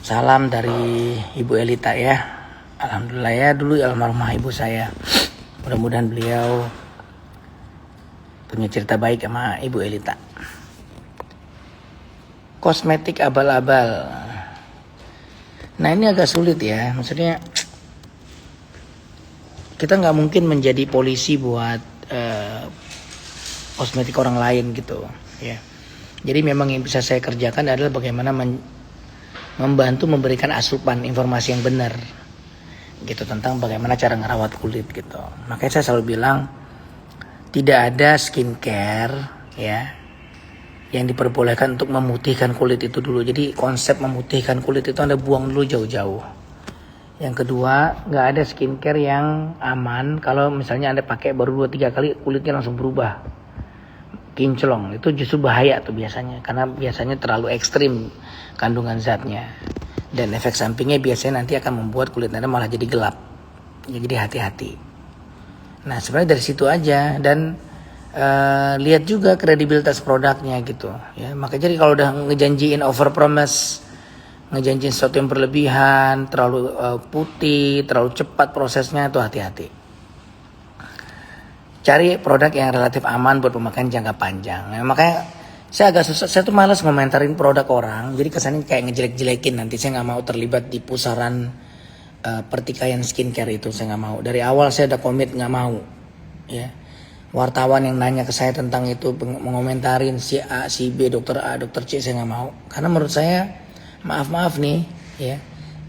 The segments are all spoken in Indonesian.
Salam dari Ibu Elita ya. Alhamdulillah ya, dulu almarhumah ibu saya. Mudah-mudahan beliau punya cerita baik sama Ibu Elita. Kosmetik abal-abal. Nah ini agak sulit ya. Maksudnya kita nggak mungkin menjadi polisi buat kosmetik orang lain gitu ya. Jadi memang yang bisa saya kerjakan adalah bagaimana membantu memberikan asupan informasi yang benar gitu tentang bagaimana cara ngerawat kulit gitu. Makanya saya selalu bilang tidak ada skincare ya yang diperbolehkan untuk memutihkan kulit itu dulu. Jadi konsep memutihkan kulit itu Anda buang dulu jauh-jauh. Yang kedua, nggak ada skincare yang aman kalau misalnya Anda pakai baru 2-3 kali kulitnya langsung berubah kinclong. Itu justru bahaya tuh biasanya, karena biasanya terlalu ekstrim kandungan zatnya, dan efek sampingnya biasanya nanti akan membuat kulit Anda malah jadi gelap. Jadi hati-hati. Nah sebenarnya dari situ aja, dan lihat juga kredibilitas produknya gitu ya. Maka jadi kalau udah ngejanjiin over promise, ngejanjiin sesuatu yang berlebihan, terlalu putih, terlalu cepat prosesnya, itu hati-hati. Cari produk yang relatif aman buat pemakaian jangka panjang. Nah, makanya saya agak susah, saya tuh malas ngomentarin produk orang. Jadi kesannya kayak ngejelek-jelekin. Nanti saya nggak mau terlibat di pusaran pertikaian skincare itu. Saya nggak mau. Dari awal saya udah komit nggak mau. Ya, wartawan yang nanya ke saya tentang itu, mengomentarin si A, si B, dokter A, dokter C, saya nggak mau. Karena menurut saya, maaf nih, ya,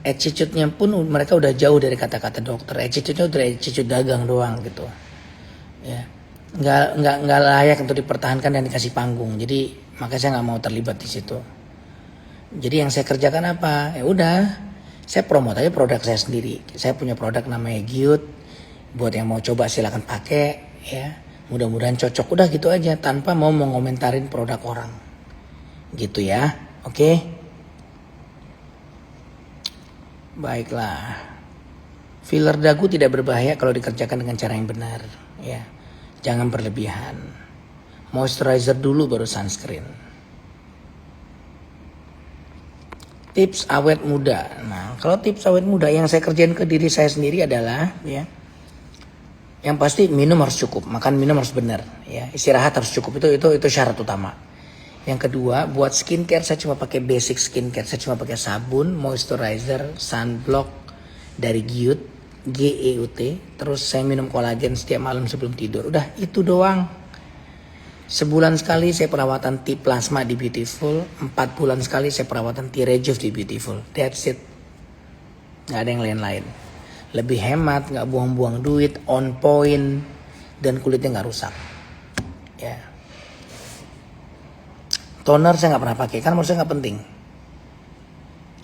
attitude-nya pun mereka udah jauh dari kata-kata dokter. Attitude-nya udah attitude dagang doang gitu. Ya, nggak layak untuk dipertahankan dan dikasih panggung. Jadi makanya saya nggak mau terlibat di situ. Jadi yang saya kerjakan apa? Ya udah, saya promote aja produk saya sendiri. Saya punya produk namanya Giut. Buat yang mau coba silakan pakai. Ya, mudah-mudahan cocok. Udah gitu aja, tanpa mau mengomentarin produk orang. Gitu ya, oke? Baiklah. Filler dagu tidak berbahaya kalau dikerjakan dengan cara yang benar. Ya, jangan berlebihan. Moisturizer dulu baru sunscreen. Tips awet muda. Nah, kalau tips awet muda yang saya kerjain ke diri saya sendiri adalah ya, yang pasti minum harus cukup, makan minum harus benar. Ya, istirahat harus cukup, itu syarat utama. Yang kedua, buat skincare saya cuma pakai basic skincare. Saya cuma pakai sabun, moisturizer, sunblock dari Giut, GEUT. Terus saya minum kolagen setiap malam sebelum tidur. Udah itu doang. Sebulan sekali saya perawatan T-Plasma di Beautiful. 4 bulan sekali saya perawatan T-Rejuve di Beautiful. That's it. Gak ada yang lain-lain. Lebih hemat, gak buang-buang duit, on point, dan kulitnya gak rusak. Ya. Toner saya gak pernah pakai, kan menurut saya gak penting.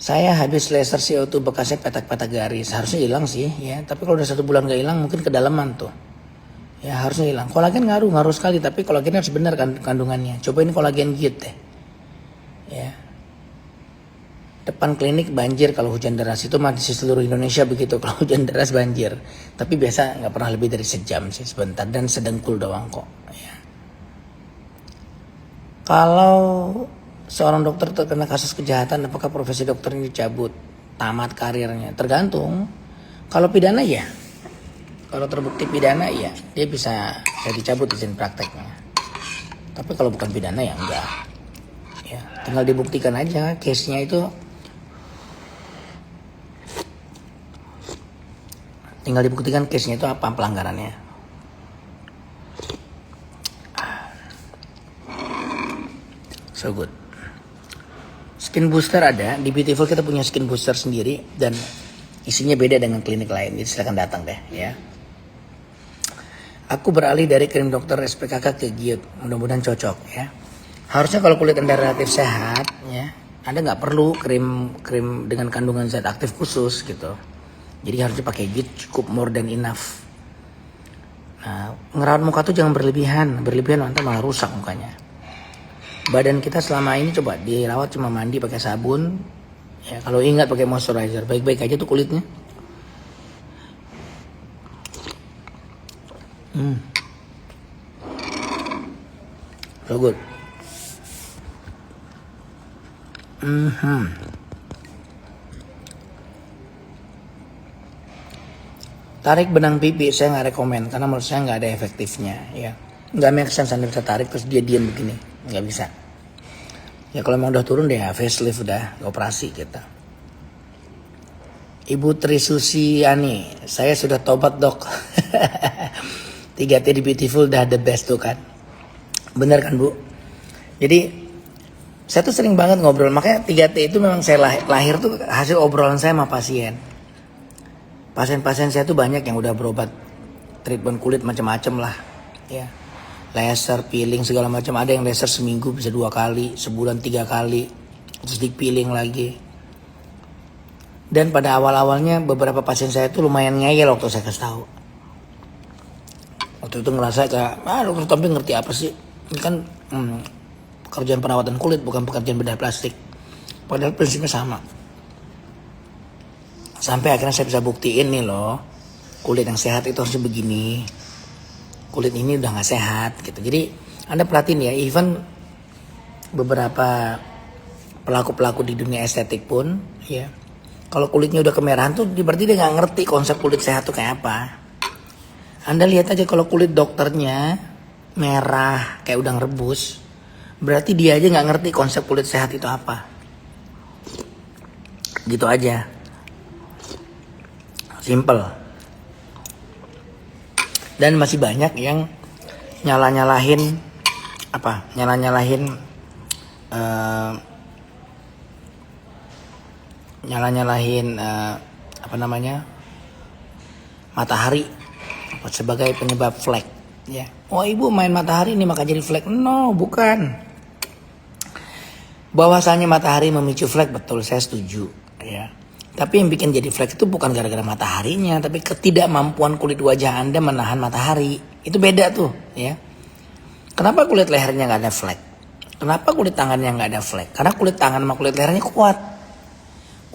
Saya habis laser CO2 bekasnya petak-petak garis. Harusnya hilang sih ya. Tapi kalau udah 1 bulan gak hilang, mungkin kedalaman tuh. Ya harusnya hilang. Kolagen ngaruh sekali. Tapi kolagen harus benar kandungannya. Cobain kolagen Giut deh. Ya. Depan klinik banjir kalau hujan deras. Itu mah di seluruh Indonesia begitu. Kalau hujan deras banjir. Tapi biasa gak pernah lebih dari sejam sih, sebentar. Dan sedengkul doang kok. Ya. Kalau seorang dokter terkena kasus kejahatan, apakah profesi dokter ini dicabut, tamat karirnya? Tergantung. Kalau pidana ya, kalau terbukti pidana ya, dia bisa dicabut izin prakteknya. Tapi kalau bukan pidana ya enggak. Ya, tinggal dibuktikan aja case-nya itu. Tinggal dibuktikan case-nya itu apa pelanggarannya. So good. Skin booster ada, di Beautiful kita punya skin booster sendiri dan isinya beda dengan klinik lain. Jadi silakan datang deh ya. Aku beralih dari krim dokter SPKK ke Giut, mudah-mudahan cocok ya. Harusnya kalau kulit Anda relatif sehat ya, Anda nggak perlu krim dengan kandungan zat aktif khusus gitu. Jadi harusnya pakai Giut, cukup more than enough. Nah, ngerawat muka tuh jangan berlebihan nanti malah rusak mukanya. Badan kita selama ini coba dirawat cuma mandi pakai sabun. Ya, kalau ingat pakai moisturizer, baik-baik aja tuh kulitnya. So good. Tarik benang pipi saya nggak rekomen karena menurut saya nggak ada efektifnya ya. Nggak make sense Anda bisa tarik terus dia diam begini, nggak bisa. Ya kalau memang udah turun deh facelift udah operasi kita. Ibu Trisusiani, saya sudah tobat dok. 3T di Beautiful udah the best tuh kan. Bener kan Bu? Jadi saya tuh sering banget ngobrol, makanya 3T itu memang saya lahir tuh hasil obrolan saya sama pasien. Pasien-pasien saya tuh banyak yang udah berobat treatment kulit macam-macam lah, ya. Laser, peeling segala macam. Ada yang laser seminggu bisa 2 kali, sebulan 3 kali, terus di peeling lagi. Dan pada awal-awalnya beberapa pasien saya tuh lumayan ngeyel waktu saya kasih tahu. Waktu itu ngerasa kayak, dokter Tompi ngerti apa sih? Ini kan pekerjaan perawatan kulit bukan pekerjaan bedah plastik. Padahal prinsipnya sama. Sampai akhirnya saya bisa buktiin nih loh, kulit yang sehat itu harusnya begini. Kulit ini udah gak sehat gitu. Jadi Anda perhatiin ya, even beberapa pelaku-pelaku di dunia estetik pun ya, kalau kulitnya udah kemerahan tuh berarti dia gak ngerti konsep kulit sehat tuh kayak apa. Anda lihat aja kalau kulit dokternya merah kayak udang rebus, berarti dia aja gak ngerti konsep kulit sehat itu apa. Gitu aja. Simple. Dan masih banyak yang nyala-nyalahin matahari sebagai penyebab flek ya. Oh ibu main matahari ini maka jadi flek. No, bukan. Bahwasanya matahari memicu flek, betul, saya setuju ya. Tapi yang bikin jadi flek itu bukan gara-gara mataharinya, tapi ketidakmampuan kulit wajah Anda menahan matahari. Itu beda tuh ya. Kenapa kulit lehernya nggak ada flek? Kenapa kulit tangannya nggak ada flek? Karena kulit tangan sama kulit lehernya kuat.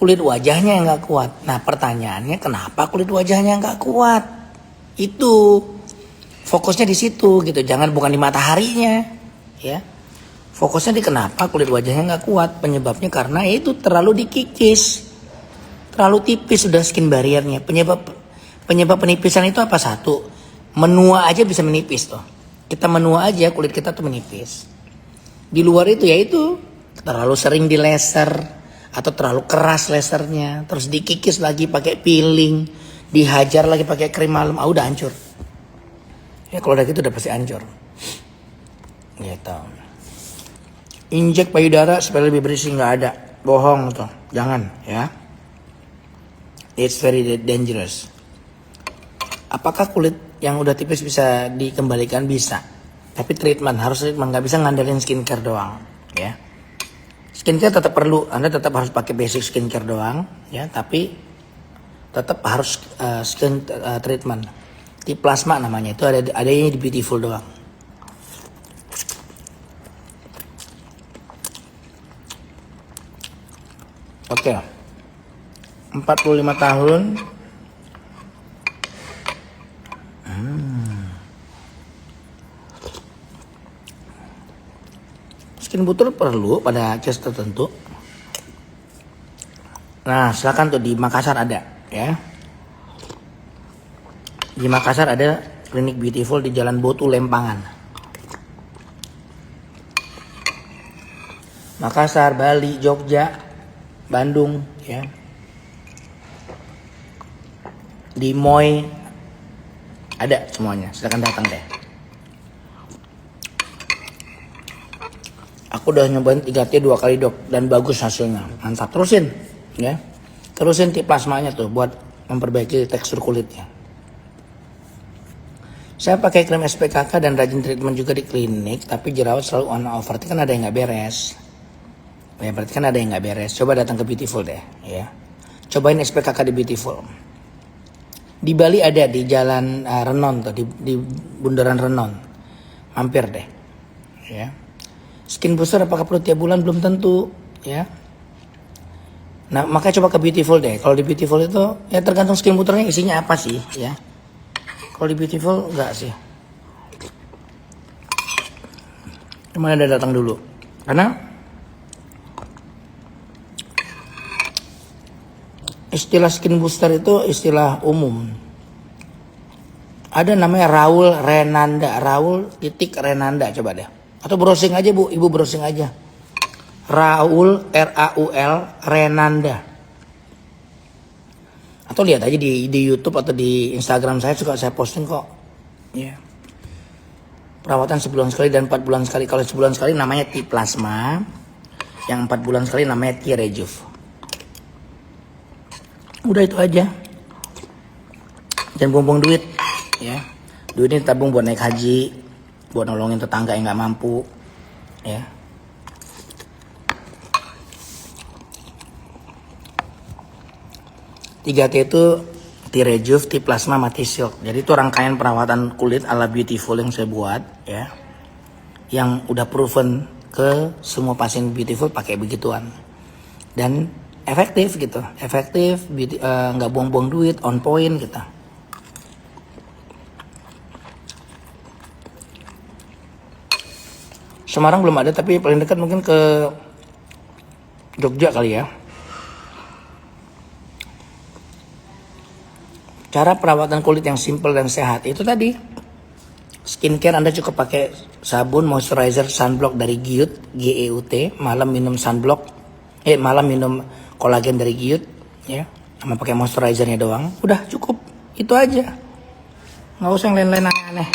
Kulit wajahnya yang nggak kuat. Nah pertanyaannya kenapa kulit wajahnya nggak kuat? Itu fokusnya di situ gitu. Jangan bukan di mataharinya ya. Fokusnya di kenapa kulit wajahnya nggak kuat. Penyebabnya karena itu terlalu dikikis. Terlalu tipis sudah skin barriernya. Penyebab penipisan itu apa? Satu, menua aja bisa menipis tuh. Kita menua aja kulit kita tuh menipis. Di luar itu yaitu terlalu sering di laser atau terlalu keras lasernya, terus dikikis lagi pakai peeling, dihajar lagi pakai krim malam, udah hancur. Ya kalau udah gitu udah pasti hancur. Gitu. Injek payudara supaya lebih bersih nggak ada. Bohong tuh. Jangan ya. It's very dangerous. Apakah kulit yang udah tipis bisa dikembalikan? Bisa. Tapi harus treatment, nggak bisa ngandelin skincare doang, ya. Skincare tetap perlu, Anda tetap harus pakai basic skincare doang, ya. Tapi tetap harus skin treatment. Di plasma namanya itu adanya di Beautiful doang. Oke. 45 tahun. Skin booster perlu pada case tertentu. Nah, silakan tuh di Makassar ada, ya. Di Makassar ada klinik Beautiful di Jalan Botu Lempangan. Makassar, Bali, Jogja, Bandung, ya. Di Moy ada semuanya, silakan datang deh. Aku udah nyobain 3T 2 kali dok dan bagus hasilnya, mantap. Terusin ya, terusin tip plasmanya tuh buat memperbaiki tekstur kulitnya. Saya pakai krim SPKK dan rajin treatment juga di klinik, tapi jerawat selalu on off. Berarti kan ada yang nggak beres. Ya berarti kan ada yang nggak beres. Coba datang ke Beautiful deh, ya. Cobain SPKK di Beautiful. Di Bali ada di Jalan Renon tuh, di Bundaran Renon. Mampir deh. Ya. Skin booster apakah perlu tiap bulan? Belum tentu, ya. Nah, makanya coba ke Beautiful deh. Kalau di Beautiful itu ya tergantung skin boosternya isinya apa sih, ya. Kalau di Beautiful enggak sih. Cuma ada datang dulu. Karena istilah skin booster itu istilah umum. Ada namanya Raul Renanda, Raul titik Renanda, coba deh. Atau browsing aja Bu, Ibu browsing aja. Raul Raul Renanda. Atau lihat aja di YouTube atau di Instagram saya suka saya posting kok. Ya. Perawatan sebulan sekali dan 4 bulan sekali. Kalau sebulan sekali namanya T-Plasma. Yang 4 bulan sekali namanya T-Rejuve. Udah itu aja. Jangan buang-buang duit. Ya, duit ini tabung buat naik haji, buat nolongin tetangga yang nggak mampu, ya. Tiga T itu T-Rejuve, T-Plasma, sama T-Silk. Jadi itu rangkaian perawatan kulit ala Beautiful yang saya buat, ya, yang udah proven ke semua pasien Beautiful pakai begituan dan efektif gitu, efektif, nggak buang-buang duit, on point gitu. Semarang belum ada, tapi paling dekat mungkin ke Jogja kali ya. Cara perawatan kulit yang simple dan sehat itu tadi. Skincare Anda cukup pakai sabun, moisturizer, sunblock dari Giut, GEUT. Malam minum sunblock, malam minum kolagen dari Giut, ya. Sama pakai moisturizernya doang. Udah cukup, itu aja. Nggak usah yang lain-lain aneh-aneh.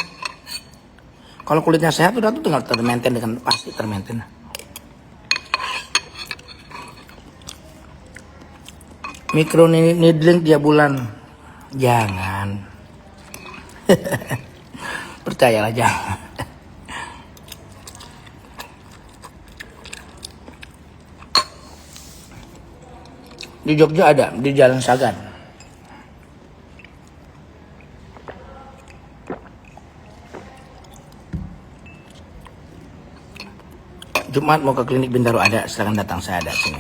Kalau kulitnya sehat udah tuh tinggal termaintain dengan pasti termaintain. Micro needling tiap bulan. Jangan. Percayalah jangan. Di Jogja ada, di Jalan Sagan. Jumat mau ke klinik Bintaro ada, silakan datang, saya ada sini.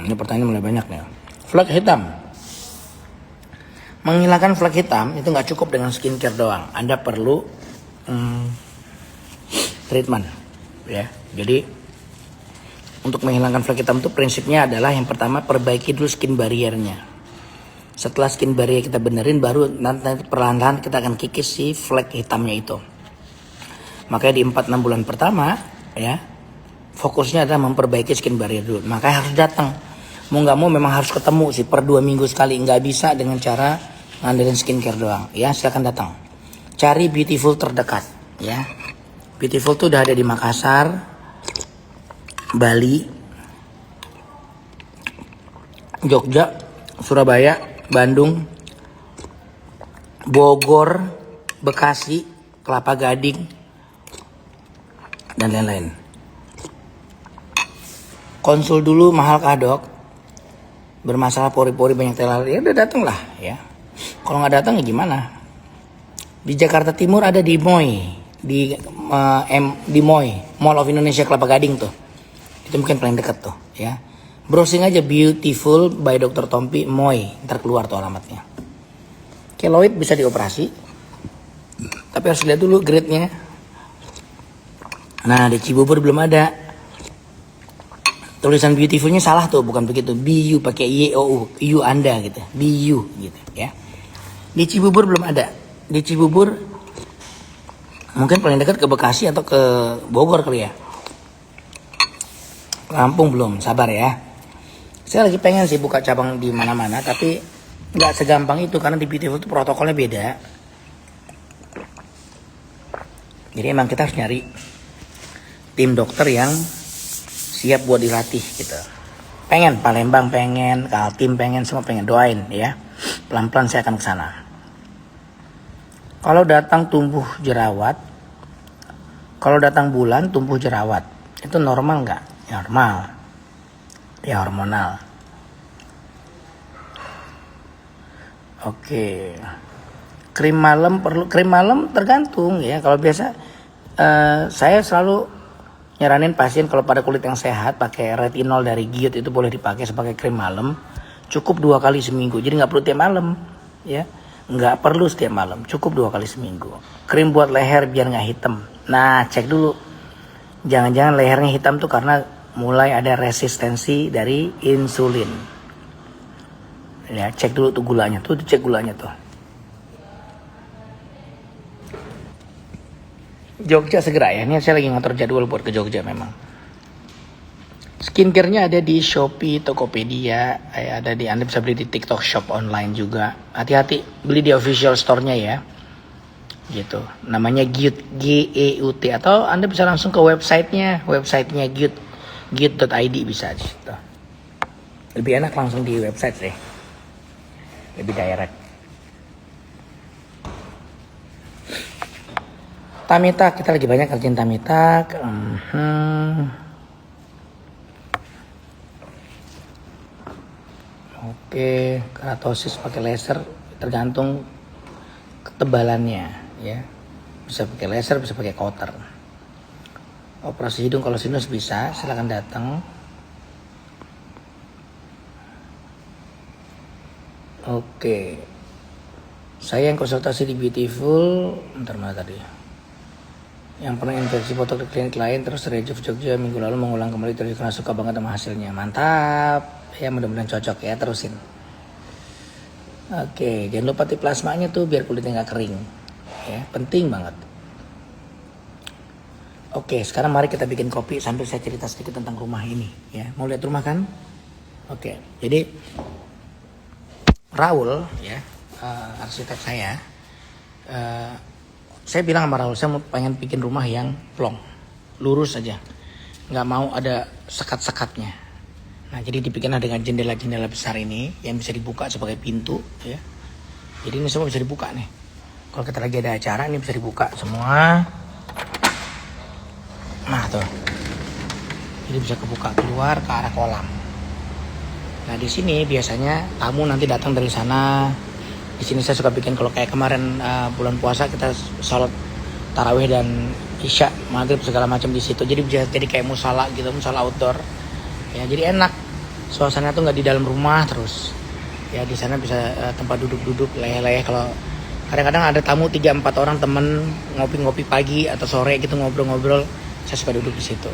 Ini pertanyaan mulai banyak nih. Flek hitam. Menghilangkan flek hitam itu nggak cukup dengan skincare doang. Anda perlu treatment, ya. Jadi untuk menghilangkan flek hitam itu prinsipnya adalah yang pertama perbaiki dulu skin barriernya. Setelah skin barrier kita benerin, baru nanti perlahan-lahan kita akan kikis si flek hitamnya itu. Makanya di 4-6 bulan pertama, ya, fokusnya adalah memperbaiki skin barrier dulu. Makanya harus datang. Mau nggak mau memang harus ketemu sih per 2 minggu sekali. Nggak bisa dengan cara ngandelin skincare doang. Ya, silakan datang. Cari Beautiful terdekat, ya. Beautiful tuh udah ada di Makassar, Bali, Jogja, Surabaya, Bandung, Bogor, Bekasi, Kelapa Gading, dan lain-lain. Konsul dulu, mahal kah dok? Bermasalah pori-pori banyak telar, ya udah datang lah, ya. Kalau nggak datang ya gimana? Di Jakarta Timur ada di MOI, di MOI, Mall of Indonesia Kelapa Gading tuh. Itu mungkin paling dekat tuh, ya. Browsing aja Beautiful by Dr. Tompi MOI, ntar keluar tuh alamatnya. Keloid bisa dioperasi, tapi harus lihat dulu grade-nya. Nah, di Cibubur belum ada. Tulisan Beautifulnya salah tuh, bukan begitu. BU pakai YOU, U Anda gitu. BU gitu, ya. Di Cibubur belum ada. Di Cibubur mungkin paling dekat ke Bekasi atau ke Bogor kali ya. Lampung belum, sabar ya. Saya lagi pengen sih buka cabang di mana-mana, tapi nggak segampang itu karena di Beautiful itu protokolnya beda. Jadi emang kita harus nyari tim dokter yang siap buat dilatih gitu. Pengen Palembang, pengen Kaltim, pengen semua pengen, doain ya. Pelan-pelan saya akan ke sana. Kalau datang tumbuh jerawat, kalau datang bulan tumbuh jerawat, itu normal nggak? Ya, normal. Ya hormonal. Oke. Krim malam perlu, krim malam tergantung ya. Kalau biasa saya selalu nyaranin pasien kalau pada kulit yang sehat pakai retinol dari Giut, itu boleh dipakai sebagai krim malam. Cukup 2 kali seminggu. Jadi nggak perlu tiap malam, ya. Nggak perlu setiap malam. Cukup 2 kali seminggu. Krim buat leher biar nggak hitam. Nah, cek dulu. Jangan-jangan lehernya hitam tuh karena mulai ada resistensi dari insulin. Ya, cek dulu tuh gulanya tuh, dicek gulanya tuh. Jogja segera ya, ini saya lagi ngatur jadwal buat ke Jogja memang. Skincare-nya ada di Shopee, Tokopedia, ada di, Anda bisa beli di TikTok Shop online juga. Hati-hati beli di official store-nya ya. Gitu. Namanya Gyut, G-E-U-T, atau Anda bisa langsung ke websitenya Gyut, gyut.id bisa di situ. Lebih enak langsung di website sih. Lebih direct. Tamitak, kita lagi banyak kerjain Tamitak. Oke, keratosis pakai laser tergantung ketebalannya ya. Bisa pakai laser, bisa pakai cutter. Operasi hidung kalau sinus bisa, silakan datang. Oke. Saya yang konsultasi di Beautiful, bentar mana tadi? Yang pernah infeksi botok di klinik lain, terus Rejuv Jogja minggu lalu mengulang kembali terus karena suka banget sama hasilnya. Mantap. Ya mudah-mudahan cocok ya, terusin. Oke, jangan lupa tip plasmanya tuh biar kulitnya nggak kering. Ya, penting banget. Oke, sekarang mari kita bikin kopi sambil saya cerita sedikit tentang rumah ini. Ya, mau lihat rumah kan? Oke, jadi Raul ya, arsitek saya bilang sama Raul, saya mau pengen bikin rumah yang plong, lurus aja, nggak mau ada sekat-sekatnya. Nah, jadi dibikinlah dengan jendela-jendela besar ini yang bisa dibuka sebagai pintu ya. Jadi ini semua bisa dibuka nih. Kalau kita lagi ada acara ini bisa dibuka semua. Nah tuh, jadi bisa kebuka keluar ke arah kolam. Nah di sini biasanya tamu nanti datang dari sana. Di sini saya suka bikin kalau kayak kemarin bulan puasa kita sholat tarawih dan isya maghrib segala macam di situ. Jadi bisa jadi kayak musala gitu, musala outdoor. Ya jadi enak, suasana tuh nggak di dalam rumah terus. Ya di sana bisa tempat duduk-duduk leleh-leleh. Kalau kadang-kadang ada tamu 3-4 orang temen ngopi-ngopi pagi atau sore gitu ngobrol-ngobrol, saya suka duduk di situ.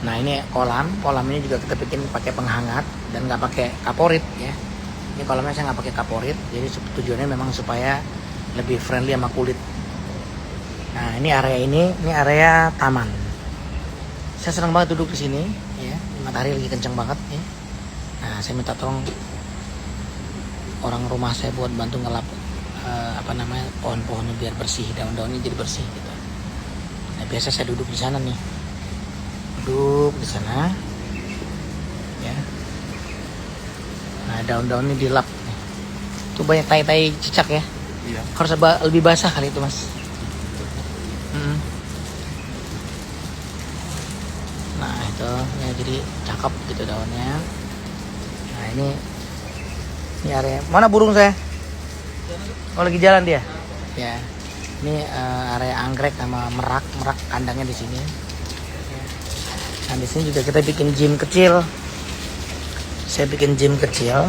Nah ini kolam ini juga kita bikin pakai penghangat dan nggak pakai kaporit ya. Ini kolamnya saya nggak pakai kaporit, jadi tujuannya memang supaya lebih friendly sama kulit. Nah ini area taman. Saya senang banget duduk di sini, ya. Matahari lagi kencang banget, ya. Nah, saya minta tolong orang rumah saya buat bantu ngelap pohon-pohonnya biar bersih, daun-daunnya jadi bersih gitu. Nah, biasa saya duduk di sana nih, duduk di sana, ya. Nah, daun-daunnya dilap. Tuh banyak tai-tai cicak ya. Iya. Harus lebih basah kali itu mas. Nah itu ya jadi cakep gitu daunnya. Nah ini area mana burung saya? Oh lagi jalan dia. Ya ini area anggrek sama merak kandangnya di sini. Nah di sini juga kita bikin gym kecil. Saya bikin gym kecil.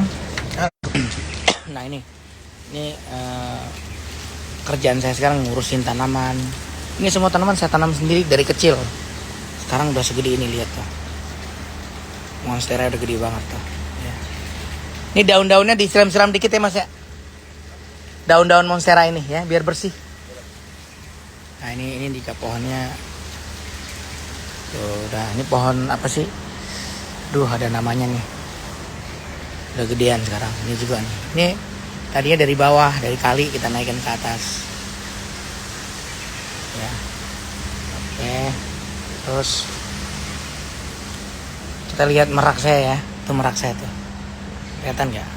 Nah ini kerjaan saya sekarang ngurusin tanaman. Ini semua tanaman saya tanam sendiri dari kecil. Sekarang udah segede ini, lihat tuh. Monstera udah gede banget tuh. Ya. Ini daun-daunnya disiram-siram dikit ya mas ya. Daun-daun monstera ini ya, biar bersih. Nah ini di pohonnya. Tuh udah, ini pohon apa sih? Duh ada namanya nih. Udah gedean sekarang. Ini juga nih. Ini tadinya dari bawah, dari kali kita naikkan ke atas. Ya. Oke. Terus kita lihat merak saya ya, itu merak saya tuh, kelihatan nggak?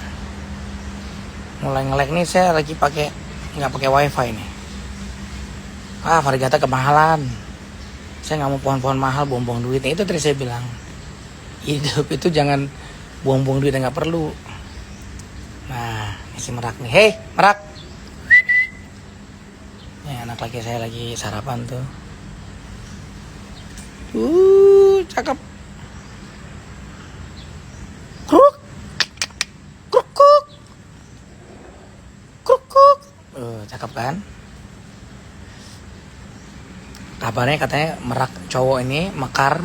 Mulai nge-lag nih, saya lagi nggak pakai wifi nih. Varigata kemahalan, saya nggak mau pohon-pohon mahal, buang-buang duitnya. Itu tadi saya bilang, hidup itu jangan buang-buang duit yang nggak perlu. Nah, ini si merak nih, hei merak, ini anak laki saya lagi sarapan tuh. Cakep. Kruk. Cakep kan? Kabarnya katanya merak cowok ini mekar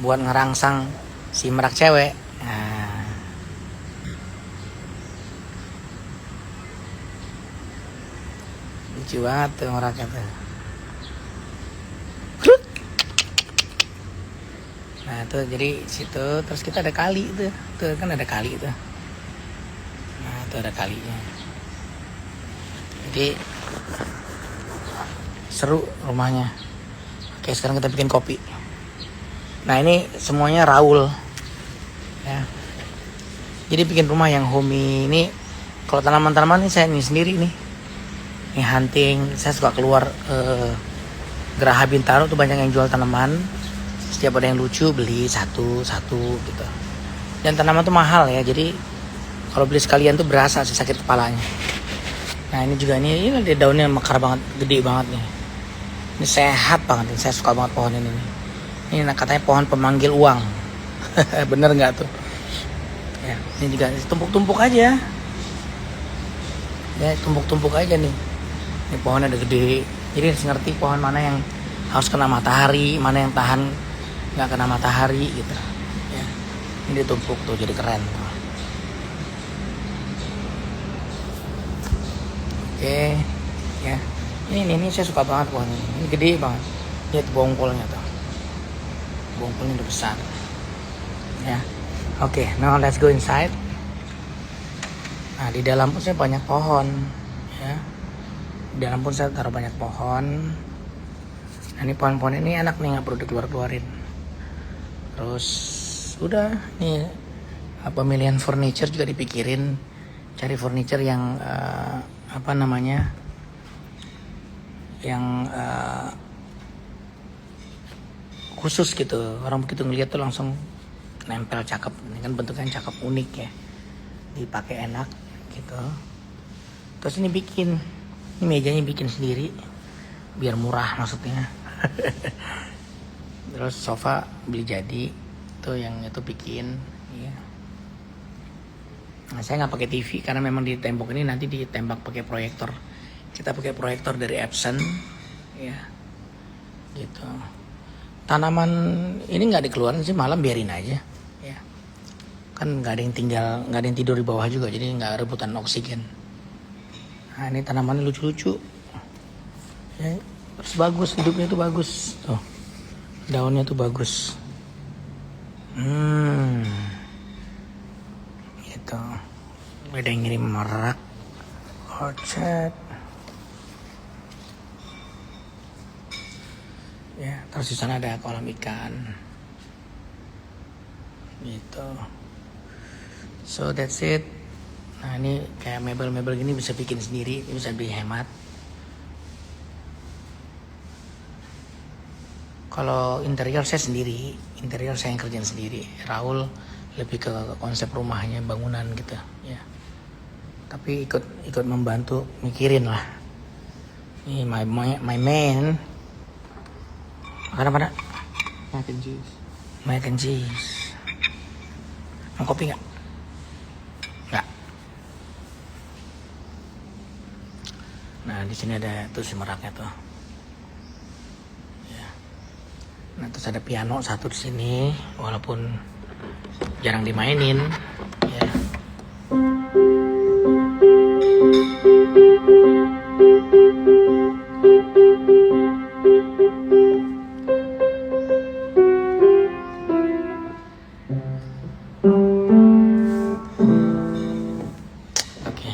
buat ngerangsang si merak cewek. Nah, Lucu banget tuh meraknya tuh. Nah tuh jadi situ terus kita ada kali tuh kan ada kali tuh. Nah itu ada kalinya. Jadi seru rumahnya. Oke sekarang kita bikin kopi. Nah ini semuanya Raul ya. Jadi bikin rumah yang homey ini. Kalau tanaman-tanaman ini saya ini sendiri nih. Ini hunting. Saya suka keluar Geraha Bintaro tuh banyak yang jual tanaman. Setiap ada yang lucu beli satu gitu. Dan tanaman tuh mahal ya. Jadi kalau beli sekalian tuh berasa sih sakit kepalanya. Nah ini juga ini daunnya mekar banget, gede banget nih. Ini sehat banget nih. Saya suka banget pohon ini nih. Ini katanya pohon pemanggil uang. Bener nggak tuh? Ya, ini juga tumpuk-tumpuk aja. Ya tumpuk-tumpuk aja nih. Ini pohon ada gede. Jadi harus ngerti pohon mana yang harus kena matahari, mana yang tahan nggak kena matahari gitu. Ya, ini ditumpuk tuh jadi keren. Tuh. Oke, ya. Ini saya suka banget pohon ini. Ini gede banget. Lihat bongkolnya tuh. Bongkolnya udah besar. Ya. Oke, now let's go inside. Nah, di dalam pun saya banyak pohon, ya. Di dalam pun saya taruh banyak pohon. Nah, ini pohon-pohon ini enak nih, nggak perlu dikeluar-keluarin. Terus udah nih pemilihan furniture juga dipikirin, cari furniture yang apa namanya, yang khusus gitu. Orang begitu ngeliat tuh langsung nempel, cakep. Ini kan bentuknya cakep, unik ya, dipakai enak gitu. Terus ini mejanya bikin sendiri biar murah maksudnya. Terus sofa beli jadi tuh, yang itu bikin ya. Nah, saya nggak pakai TV karena memang di tembok ini nanti ditembak pakai proyektor. Kita pakai proyektor dari Epson ya gitu. Tanaman ini nggak dikeluarin sih, malam biarin aja ya. Kan nggak ada yang tidur di bawah juga, jadi nggak rebutan oksigen. Nah ini tanamannya lucu-lucu ya, terus bagus, hidupnya tuh bagus tuh, daunnya tuh bagus. Gitu. Ada yang ngirim merak orchard ya. Terus di sana ada kolam ikan gitu. So that's it. Nah ini kayak mebel-mebel gini bisa bikin sendiri, bisa lebih hemat. Kalau interior saya sendiri, interior saya yang kerjain sendiri. Raul lebih ke konsep rumahnya, bangunan gitu ya. Tapi ikut membantu mikirin lah. Ini my man. Makan apa? Mac and cheese. Mac and cheese. Mau kopi nggak? Nggak. Nah di sini ada tuh si meraknya tuh. Ya. Nah terus ada piano satu di sini, walaupun jarang dimainin. Ya.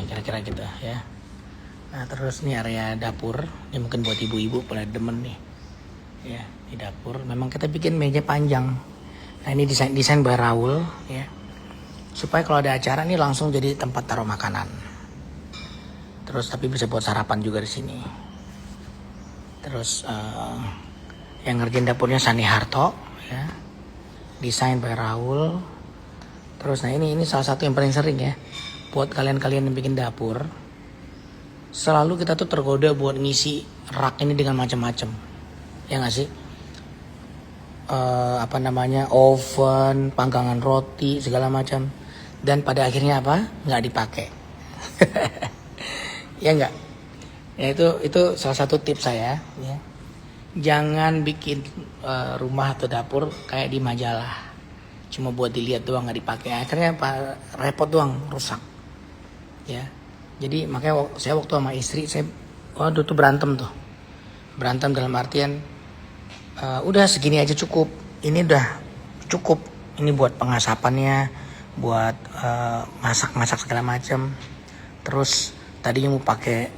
Kira-kira gitu ya. Nah terus nih area dapur, ini mungkin buat ibu-ibu pada demen nih ya. Di dapur memang kita bikin meja panjang. Nah ini desain by Raul ya, supaya kalau ada acara nih langsung jadi tempat taruh makanan. Terus tapi bisa buat sarapan juga di sini. Terus yang ngerjain dapurnya Sani Harto ya, desain by Raul. Terus nah ini salah satu yang paling sering ya, buat kalian-kalian yang bikin dapur, selalu kita tuh tergoda buat ngisi rak ini dengan macam-macam, ya nggak sih? Apa namanya, oven, panggangan roti, segala macam, dan pada akhirnya apa? Nggak dipakai, ya nggak? Ya itu salah satu tips saya, ya. Jangan bikin rumah atau dapur kayak di majalah, cuma buat dilihat doang nggak dipakai, akhirnya repot doang, rusak. Ya, jadi makanya saya waktu sama istri saya waduh tuh berantem tuh. Berantem dalam artian udah segini aja cukup. Ini udah cukup. Ini buat pengasapannya, buat masak-masak segala macam. Terus tadinya mau pakai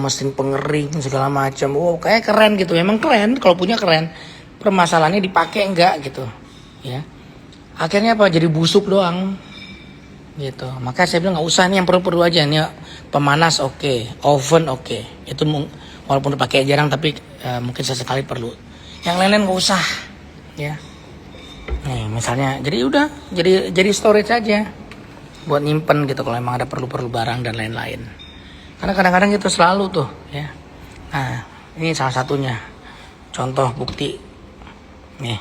mesin pengering segala macam. Kayak keren gitu. Memang keren, kalau punya keren. Permasalahannya dipakai enggak gitu. Ya. Akhirnya apa? Jadi busuk doang. Gitu. Maka saya bilang nggak usah nih, yang perlu-perlu aja nih. Pemanas oke, oven oke. Itu walaupun dipakai jarang tapi mungkin sesekali perlu. Yang lain-lain nggak usah. Ya. Nih misalnya, jadi udah, jadi storage aja buat nyimpen gitu kalau emang ada perlu-perlu barang dan lain-lain. Karena kadang-kadang itu selalu tuh, ya. Nah, ini salah satunya. Contoh bukti. Nih,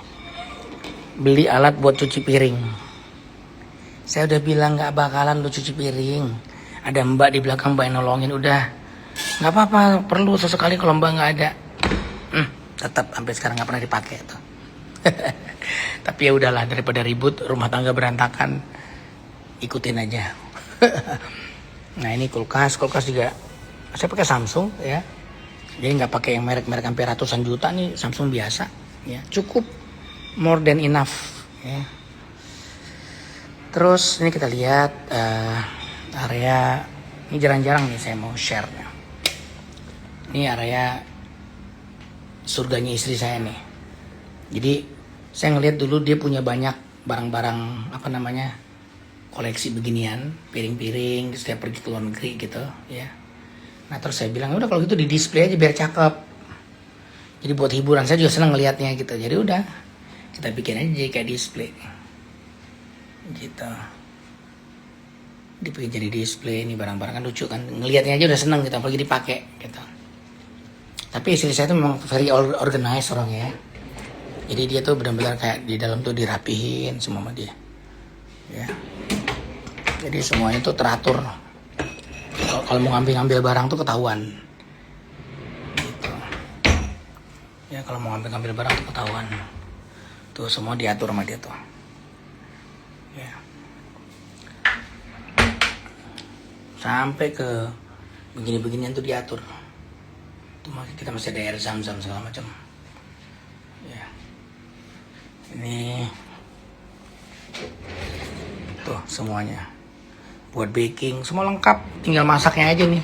beli alat buat cuci piring. Saya udah bilang nggak bakalan lu cuci piring. Ada mbak di belakang, mbak yang nolongin, udah. Nggak apa-apa, perlu sesekali kalau mbak nggak ada. Tetap sampai sekarang nggak pernah dipakai tuh. Tapi ya udahlah, daripada ribut rumah tangga berantakan, ikutin aja. Nah ini kulkas juga saya pakai Samsung ya, jadi nggak pakai yang merek-merek sampai ratusan juta, nih Samsung biasa ya, cukup, more than enough ya. Terus ini kita lihat area ini, jarang-jarang nih saya mau share. Ini area surganya istri saya nih. Jadi saya ngeliat dulu dia punya banyak barang-barang koleksi beginian, piring-piring, setiap pergi ke luar negeri gitu ya. Nah terus saya bilang udah kalau gitu di display aja biar cakep. Jadi buat hiburan, saya juga senang ngelihatnya gitu. Jadi udah kita bikin aja kayak display gitu. Dibikin jadi display, ini barang-barang kan lucu kan, ngelihatnya aja udah seneng gitu, apalagi dipakai gitu. Tapi istri saya tuh memang very organized orangnya ya. Jadi dia tuh benar-benar kayak di dalam tuh dirapihin semua sama dia. Ya. Jadi semuanya tuh teratur. Kalau mau ngambil barang tuh ketahuan. Gitu. Ya kalau mau ngambil barang tuh ketahuan. Tuh semua diatur sama dia tuh. Ya. Sampai ke begini-beginian tuh diatur. Tuh kita masih ada air zam-zam segala macam. Ya. Ini tuh semuanya buat baking, semua lengkap, tinggal masaknya aja nih.